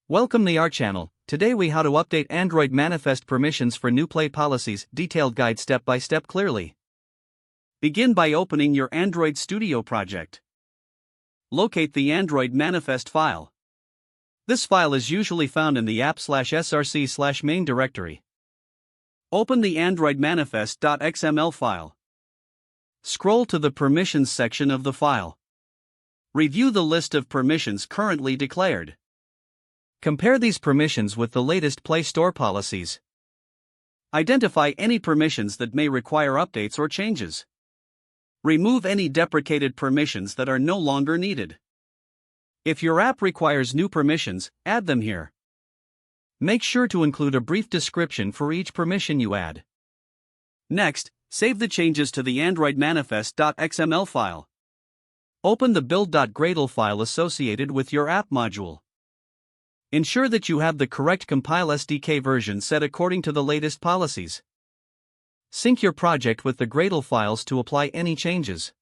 Welcome to our channel. Today we how to update Android manifest permissions for new play policies, detailed guide step by step clearly. Begin by opening your Android Studio project. Locate the Android manifest file. This file is usually found in the app/src/main directory. Open the Android manifest.xml file. Scroll to the permissions section of the file. Review the list of permissions currently declared. Compare these permissions with the latest Play Store policies. Identify any permissions that may require updates or changes. Remove any deprecated permissions that are no longer needed. If your app requires new permissions, add them here. Make sure to include a brief description for each permission you add. Next, save the changes to the Android manifest.xml file. Open the build.gradle file associated with your app module. Ensure that you have the correct compile SDK version set according to the latest policies. Sync your project with the Gradle files to apply any changes.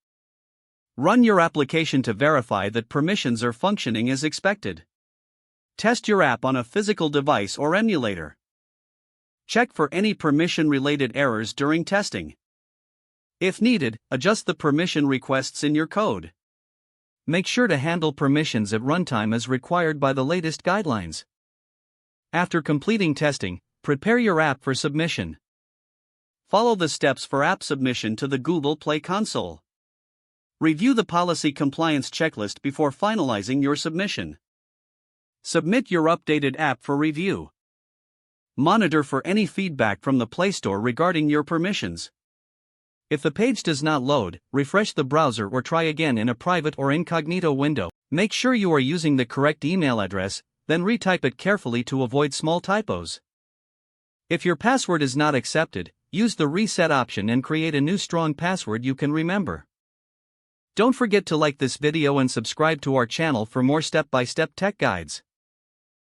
Run your application to verify that permissions are functioning as expected. Test your app on a physical device or emulator. Check for any permission-related errors during testing. If needed, adjust the permission requests in your code. Make sure to handle permissions at runtime as required by the latest guidelines. After completing testing, prepare your app for submission. Follow the steps for app submission to the Google Play console. Review the policy compliance checklist before finalizing your submission. Submit your updated app for review. Monitor for any feedback from the Play Store regarding your permissions. If the page does not load, refresh the browser or try again in a private or incognito window. Make sure you are using the correct email address, then retype it carefully to avoid small typos. If your password is not accepted, use the reset option and create a new strong password you can remember. Don't forget to like this video and subscribe to our channel for more step-by-step tech guides.